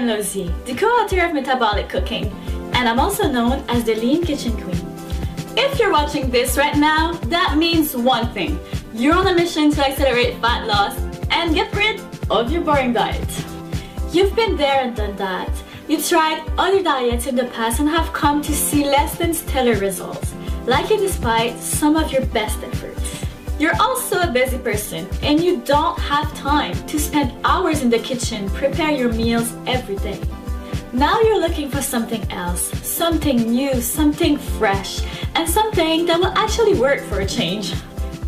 Lauren Lozier, the co-author of Metabolic Cooking, and I'm also known as the Lean Kitchen Queen. If you're watching this right now, that means one thing. You're on a mission to accelerate fat loss and get rid of your boring diet. You've been there and done that. You've tried other diets in the past and have come to see less than stellar results, likely despite some of your best efforts. You're also a busy person and you don't have time to spend hours in the kitchen prepare your meals every day. Now you're looking for something else, something new, something fresh, and something that will actually work for a change.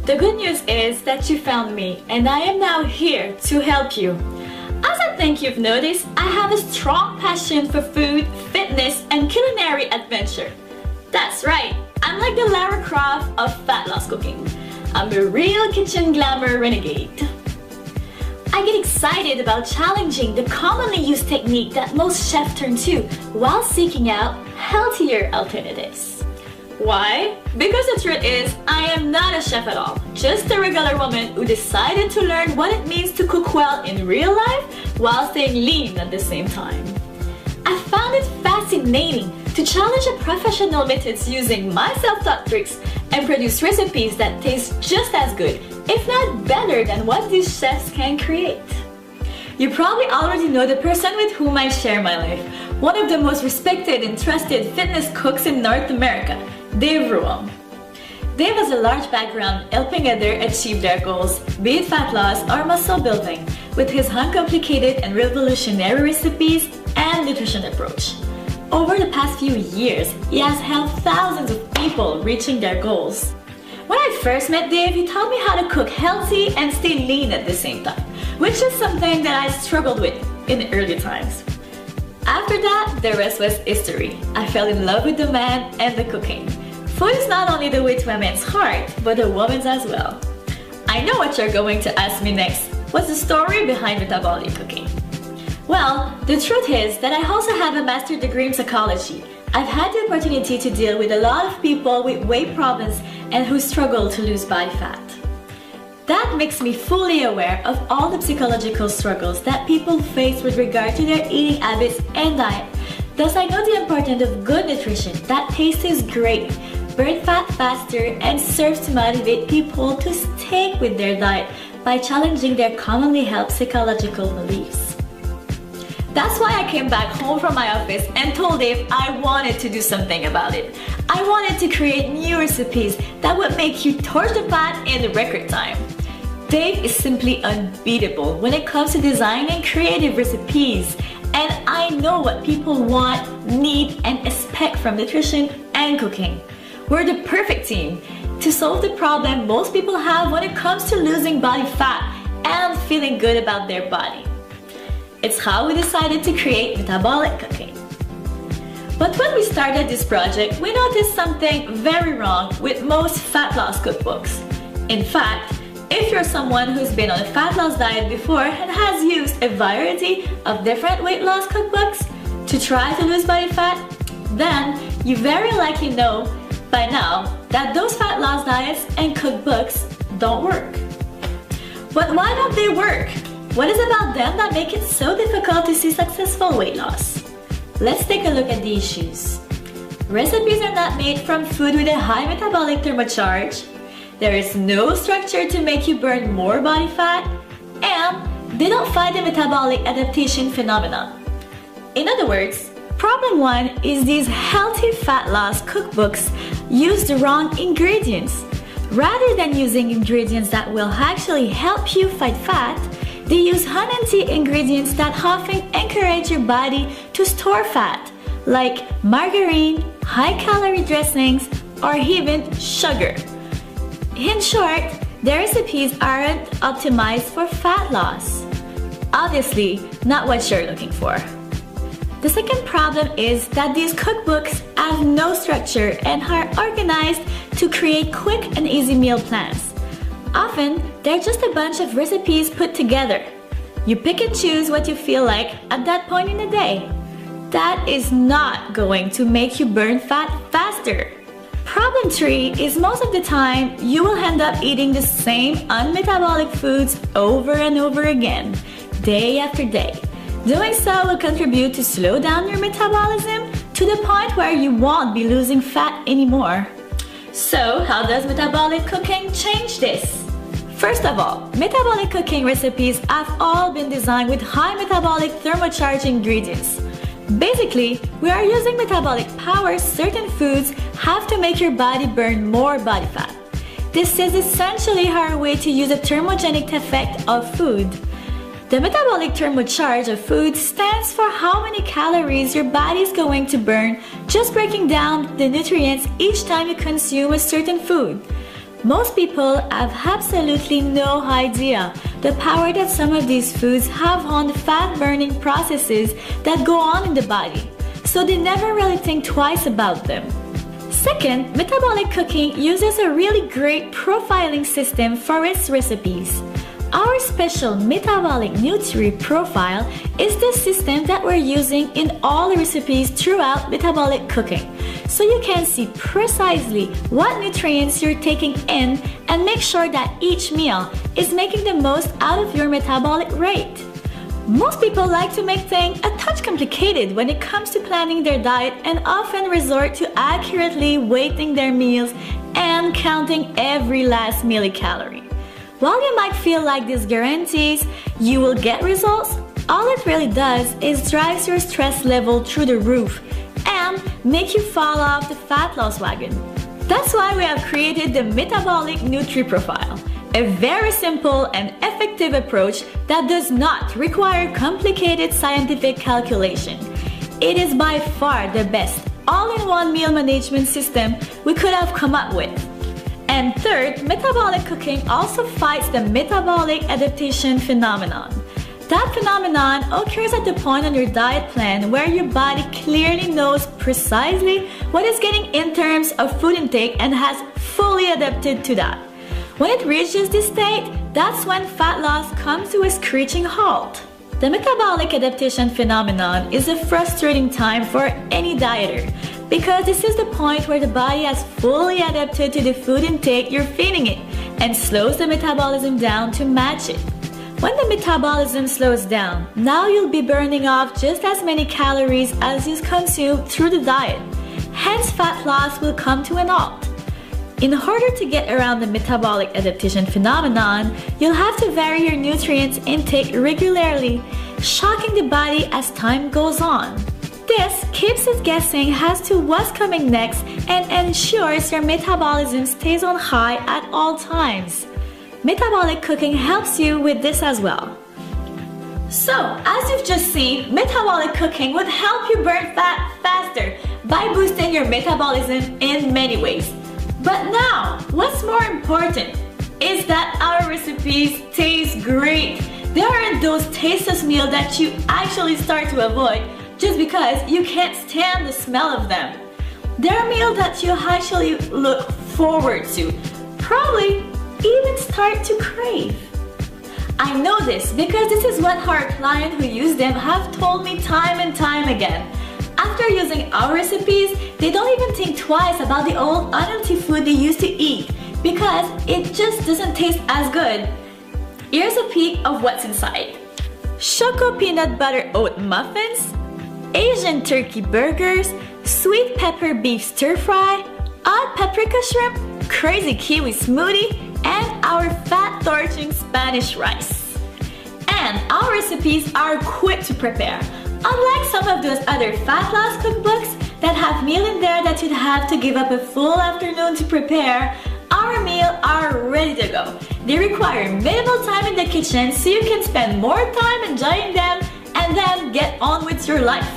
The good news is that you found me and I am now here to help you. As I think you've noticed, I have a strong passion for food, fitness, and culinary adventure. That's right, I'm like the Lara Croft of fat loss cooking. I'm a real kitchen glamour renegade. I get excited about challenging the commonly used technique that most chefs turn to while seeking out healthier alternatives. Why? Because the truth is, I am not a chef at all, just a regular woman who decided to learn what it means to cook well in real life while staying lean at the same time. I found it fascinating to challenge the professional methods using my self-taught tricks and produce recipes that taste just as good, if not better than what these chefs can create. You probably already know the person with whom I share my life, one of the most respected and trusted fitness cooks in North America, Dave Ruam. Dave has a large background helping others achieve their goals, be it fat loss or muscle building, with his uncomplicated and revolutionary recipes and nutrition approach. Over the past few years, he has helped thousands of people reaching their goals. When I first met Dave, he taught me how to cook healthy and stay lean at the same time, which is something that I struggled with in the early times. After that, the rest was history. I fell in love with the man and the cooking. Food is not only the way to a man's heart, but a woman's as well. I know what you're going to ask me next. What's the story behind metabolic cooking? Well, the truth is that I also have a master's degree in psychology. I've had the opportunity to deal with a lot of people with weight problems and who struggle to lose body fat. That makes me fully aware of all the psychological struggles that people face with regard to their eating habits and diet. Thus, I know the importance of good nutrition that tastes great, burns fat faster, and serves to motivate people to stick with their diet by challenging their commonly held psychological beliefs. That's why I came back home from my office and told Dave I wanted to do something about it. I wanted to create new recipes that would make you torch the pot in record time. Dave is simply unbeatable when it comes to designing creative recipes, and I know what people want, need, and expect from nutrition and cooking. We're the perfect team to solve the problem most people have when it comes to losing body fat and feeling good about their body. It's how we decided to create metabolic cooking. But when we started this project, we noticed something very wrong with most fat loss cookbooks. In fact, if you're someone who's been on a fat loss diet before and has used a variety of different weight loss cookbooks to try to lose body fat, then you very likely know by now that those fat loss diets and cookbooks don't work. But why don't they work? What is about them that make it so difficult to see successful weight loss? Let's take a look at the issues. Recipes are not made from food with a high metabolic thermocharge. There is no structure to make you burn more body fat, and they don't fight the metabolic adaptation phenomenon. In other words, problem one is these healthy fat loss cookbooks use the wrong ingredients. Rather than using ingredients that will actually help you fight fat, they use unhealthy ingredients that often encourage your body to store fat, like margarine, high-calorie dressings, or even sugar. In short, their recipes aren't optimized for fat loss. Obviously, not what you're looking for. The second problem is that these cookbooks have no structure and are organized to create quick and easy meal plans. Often, they're just a bunch of recipes put together. You pick and choose what you feel like at that point in the day. That is not going to make you burn fat faster. Problem 3 is most of the time you will end up eating the same unmetabolic foods over and over again, day after day. Doing so will contribute to slow down your metabolism to the point where you won't be losing fat anymore. So, how does metabolic cooking change this? First of all, metabolic cooking recipes have all been designed with high metabolic thermocharged ingredients. Basically, we are using metabolic power certain foods have to make your body burn more body fat. This is essentially our way to use a thermogenic effect of food. The metabolic thermocharge of food stands for how many calories your body is going to burn just breaking down the nutrients each time you consume a certain food. Most people have absolutely no idea the power that some of these foods have on the fat-burning processes that go on in the body, so they never really think twice about them. Second, metabolic cooking uses a really great profiling system for its recipes. Our special metabolic nutri profile is the system that we're using in all the recipes throughout metabolic cooking, so you can see precisely what nutrients you're taking in and make sure that each meal is making the most out of your metabolic rate. Most people like to make things a touch complicated when it comes to planning their diet and often resort to accurately weighting their meals and counting every last millicalorie. While you might feel like this guarantees you will get results, all it really does is drives your stress level through the roof and make you fall off the fat loss wagon. That's why we have created the Metabolic Nutri Profile, a very simple and effective approach that does not require complicated scientific calculation. It is by far the best all-in-one meal management system we could have come up with. And third, metabolic cooking also fights the metabolic adaptation phenomenon. That phenomenon occurs at the point on your diet plan where your body clearly knows precisely what it's getting in terms of food intake and has fully adapted to that. When it reaches this state, that's when fat loss comes to a screeching halt. The metabolic adaptation phenomenon is a frustrating time for any dieter because this is the point where the body has fully adapted to the food intake you're feeding it and slows the metabolism down to match it. When the metabolism slows down, now you'll be burning off just as many calories as you consume through the diet. Hence, fat loss will come to an halt. In order to get around the metabolic adaptation phenomenon, you'll have to vary your nutrients intake regularly, shocking the body as time goes on. This keeps it guessing as to what's coming next and ensures your metabolism stays on high at all times. Metabolic cooking helps you with this as well. So, as you've just seen, metabolic cooking would help you burn fat faster by boosting your metabolism in many ways. But now, what's more important is that our recipes taste great. They aren't those tasteless meals that you actually start to avoid just because you can't stand the smell of them. They're meals that you actually look forward to, probably even start to crave. I know this because this is what our clients who use them have told me time and time again. After using our recipes, they don't even think twice about the old unhealthy food they used to eat because it just doesn't taste as good. Here's a peek of what's inside. Choco peanut butter oat muffins, Asian turkey burgers, sweet pepper beef stir fry, hot paprika shrimp, crazy kiwi smoothie, and our fat torching Spanish rice. And our recipes are quick to prepare. Unlike some of those other fat loss cookbooks that have meals in there that you'd have to give up a full afternoon to prepare, our meals are ready to go. They require minimal time in the kitchen so you can spend more time enjoying them and then get on with your life.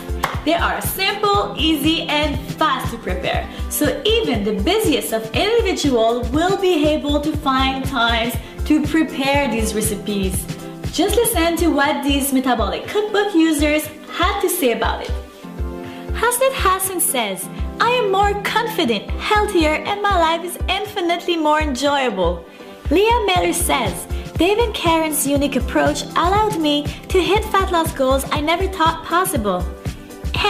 They are simple, easy, and fast to prepare, so even the busiest of individuals will be able to find time to prepare these recipes. Just listen to what these metabolic cookbook users had to say about it. Hasnat Hassan says, I am more confident, healthier, and my life is infinitely more enjoyable. Leah Miller says, Dave and Karen's unique approach allowed me to hit fat loss goals I never thought possible.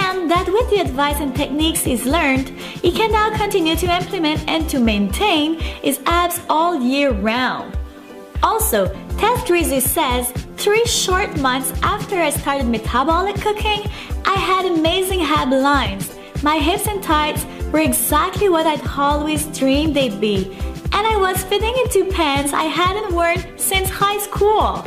And that with the advice and techniques he's learned, he can now continue to implement and to maintain his abs all year round. Also, Tess Grizzly says, 3 short months after I started metabolic cooking, I had amazing ab lines. My hips and thighs were exactly what I'd always dreamed they'd be, and I was fitting into pants I hadn't worn since high school.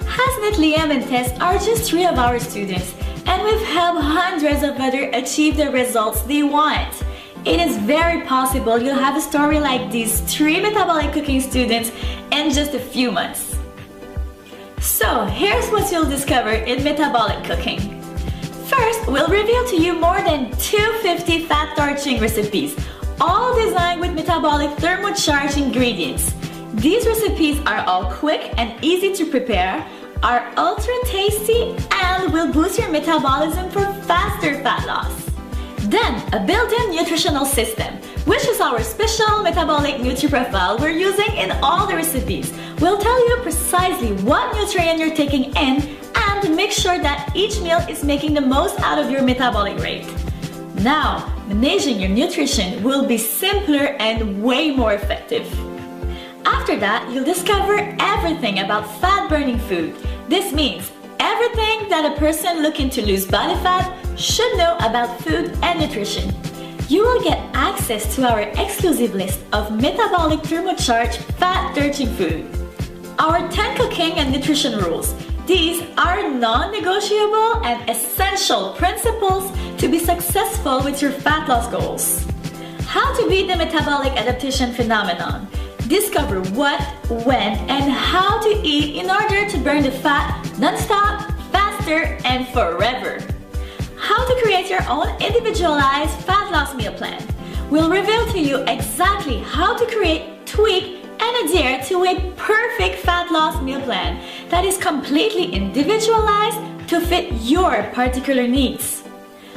Hasn't, Liam and Tess are just 3 of our students, and we've helped hundreds of others achieve the results they want. It is very possible you'll have a story like these 3 metabolic cooking students in just a few months. So here's what you'll discover in metabolic cooking. First, we'll reveal to you more than 250 fat torching recipes, all designed with metabolic thermocharged ingredients. These recipes are all quick and easy to prepare, are ultra tasty, and will boost your metabolism for faster fat loss. Then, a built-in nutritional system, which is our special metabolic NutriProfile we're using in all the recipes. We'll tell you precisely what nutrient you're taking in and make sure that each meal is making the most out of your metabolic rate. Now, managing your nutrition will be simpler and way more effective. After that, you'll discover everything about fat-burning food. This means everything that a person looking to lose body fat should know about food and nutrition. You will get access to our exclusive list of metabolic thermocharged fat-torching food. Our 10 cooking and nutrition rules. These are non-negotiable and essential principles to be successful with your fat loss goals. How to beat the metabolic adaptation phenomenon. Discover what, when, and how to eat in order to burn the fat non-stop, faster, and forever. How to create your own individualized fat loss meal plan. We'll reveal to you exactly how to create, tweak, and adhere to a perfect fat loss meal plan that is completely individualized to fit your particular needs.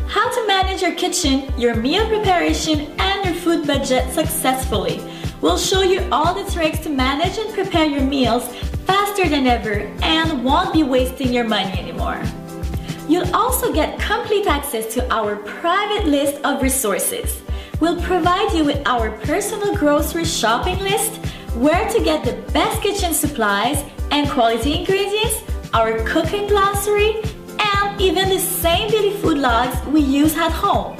How to manage your kitchen, your meal preparation, and your food budget successfully. We'll show you all the tricks to manage and prepare your meals faster than ever and won't be wasting your money anymore. You'll also get complete access to our private list of resources. We'll provide you with our personal grocery shopping list, where to get the best kitchen supplies and quality ingredients, our cooking glossary, and even the same daily food logs we use at home.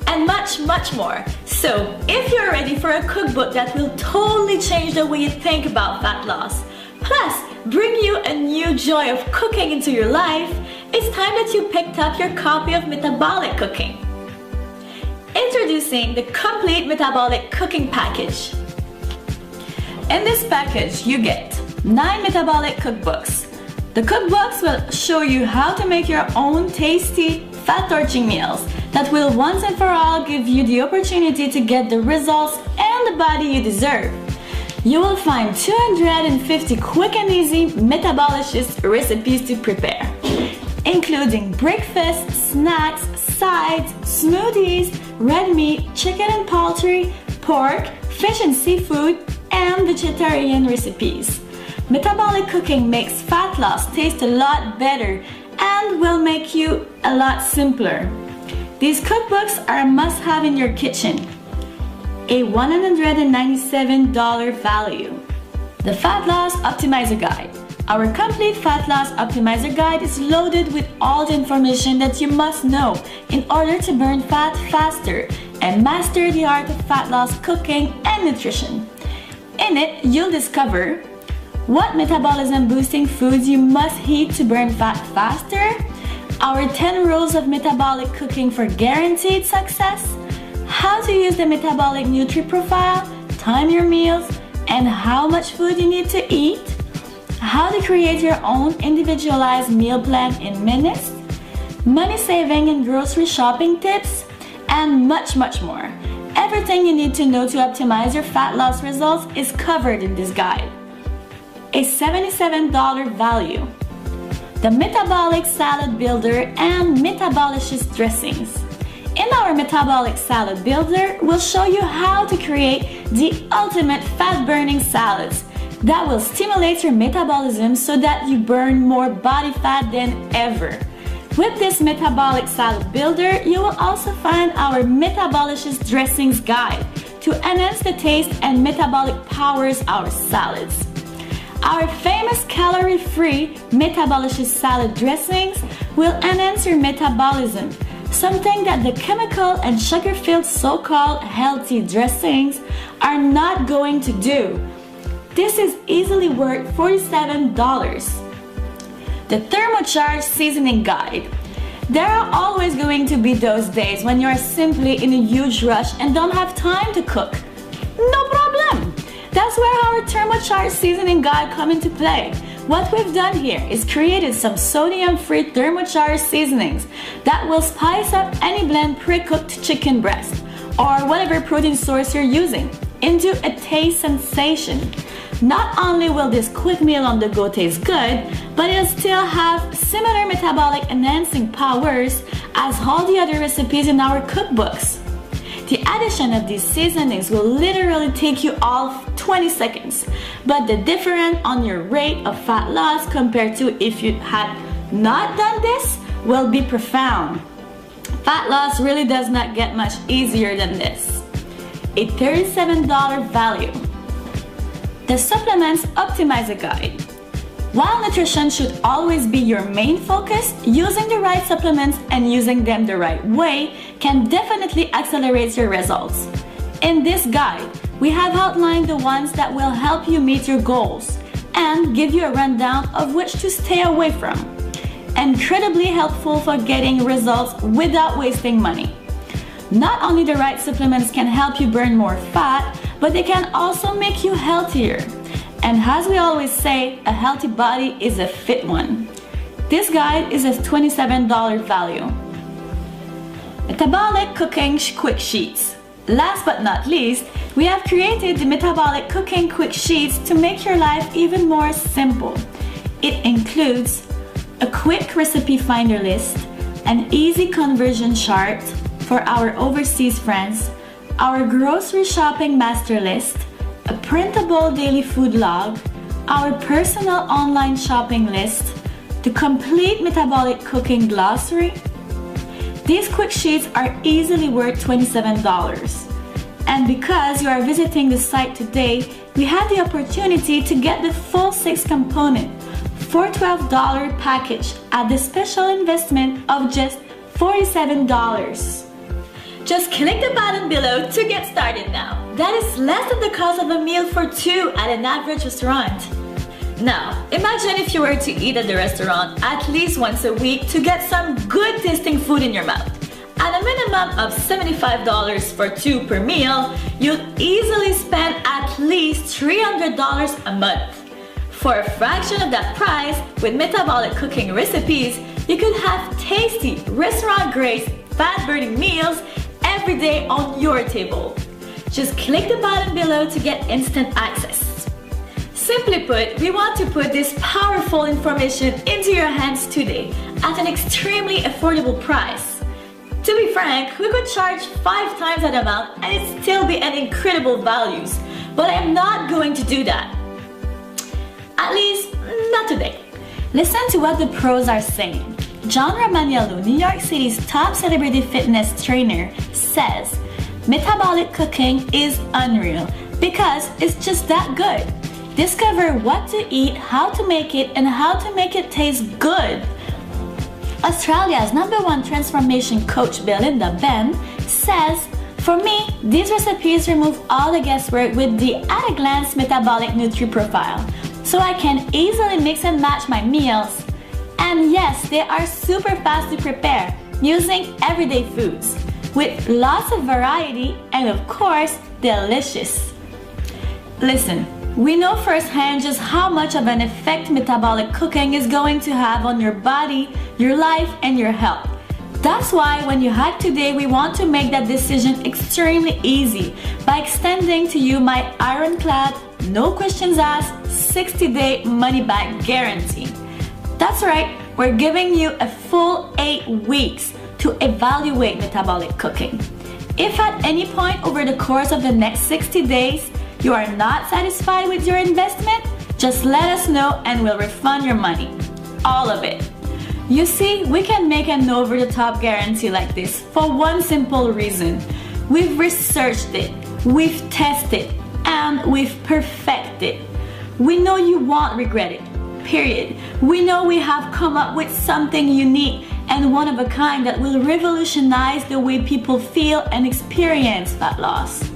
And much, much more. So, if you're ready for a cookbook that will totally change the way you think about fat loss, plus bring you a new joy of cooking into your life, it's time that you picked up your copy of Metabolic Cooking. Introducing the complete metabolic cooking package. In this package, you get 9 metabolic cookbooks. The cookbooks will show you how to make your own tasty, fat-torching meals that will once and for all give you the opportunity to get the results and the body you deserve. You will find 250 quick and easy metabolicious recipes to prepare, including breakfast, snacks, sides, smoothies, red meat, chicken and poultry, pork, fish and seafood, and vegetarian recipes. Metabolic cooking makes fat loss taste a lot better and will make you a lot simpler. These cookbooks are a must-have in your kitchen. A $197 value. The Fat Loss Optimizer Guide. Our complete Fat Loss Optimizer Guide is loaded with all the information that you must know in order to burn fat faster and master the art of fat loss cooking and nutrition. In it, you'll discover what metabolism boosting foods you must eat to burn fat faster, our 10 rules of metabolic cooking for guaranteed success, how to use the metabolic NutriProfile, time your meals, and how much food you need to eat, how to create your own individualized meal plan in minutes, money saving and grocery shopping tips, and much, much more. Everything you need to know to optimize your fat loss results is covered in this guide. A $77 value. The Metabolic Salad Builder and Metabolicious Dressings. In our Metabolic Salad Builder, we'll show you how to create the ultimate fat-burning salads that will stimulate your metabolism so that you burn more body fat than ever. With this Metabolic Salad Builder, you will also find our Metabolicious Dressings Guide to enhance the taste and metabolic powers our salads. Our famous calorie-free metabolicious salad dressings will enhance your metabolism, something that the chemical and sugar-filled so-called healthy dressings are not going to do. This is easily worth $47. The thermocharged seasoning guide. There are always going to be those days when you're simply in a huge rush and don't have time to cook. No problem! That's where our thermocharged seasoning guide comes into play. What we've done here is created some sodium-free thermocharged seasonings that will spice up any blend pre-cooked chicken breast or whatever protein source you're using into a taste sensation. Not only will this quick meal on the go taste good, but it'll still have similar metabolic enhancing powers as all the other recipes in our cookbooks. The addition of these seasonings will literally take you all 20 seconds, but the difference on your rate of fat loss compared to if you had not done this will be profound. Fat loss really does not get much easier than this. A $37 value. The Supplements Optimizer Guide. While nutrition should always be your main focus, using the right supplements and using them the right way can definitely accelerate your results. In this guide, we have outlined the ones that will help you meet your goals and give you a rundown of which to stay away from. Incredibly helpful for getting results without wasting money. Not only the right supplements can help you burn more fat, but they can also make you healthier. And as we always say, a healthy body is a fit one. This guide is a $27 value. Metabolic Cooking Quick Sheets. Last but not least, we have created the Metabolic Cooking Quick Sheets to make your life even more simple. It includes a quick recipe finder list, an easy conversion chart for our overseas friends, our grocery shopping master list, a printable daily food log, our personal online shopping list, the complete metabolic cooking glossary. These quick sheets are easily worth $27. And because you are visiting the site today, we have the opportunity to get the full 6-component $412 package at the special investment of just $47. Just click the button below to get started now. That is less than the cost of a meal for two at an average restaurant. Now, imagine if you were to eat at the restaurant at least once a week to get some good tasting food in your mouth. At a minimum of $75 for two per meal, you'll easily spend at least $300 a month. For a fraction of that price, with metabolic cooking recipes, you could have tasty, restaurant-grade, fat-burning meals every day on your table. Just click the button below to get instant access. Simply put, we want to put this powerful information into your hands today at an extremely affordable price. To be frank, we could charge 5 times that amount and it'd still be an incredible values, but I am not going to do that. At least, not today. Listen to what the pros are saying. John Romaniello, New York City's top celebrity fitness trainer, says, metabolic cooking is unreal because it's just that good. Discover what to eat, how to make it, and how to make it taste good. Australia's #1 transformation coach, Belinda Ben, says, for me, these recipes remove all the guesswork with the at-a-glance metabolic nutri profile, so I can easily mix and match my meals. And yes, they are super fast to prepare, using everyday foods, with lots of variety and of course, delicious. Listen, we know firsthand just how much of an effect metabolic cooking is going to have on your body, your life, and your health. That's why when you hack today, we want to make that decision extremely easy by extending to you my ironclad, no questions asked, 60-day money-back guarantee. That's right, we're giving you a full 8 weeks to evaluate metabolic cooking. If at any point over the course of the next 60 days, you are not satisfied with your investment, just let us know and we'll refund your money. All of it. You see, we can make an over-the-top guarantee like this for one simple reason. We've researched it, we've tested, and we've perfected. We know you won't regret it, period. We know we have come up with something unique and one of a kind that will revolutionize the way people feel and experience fat loss.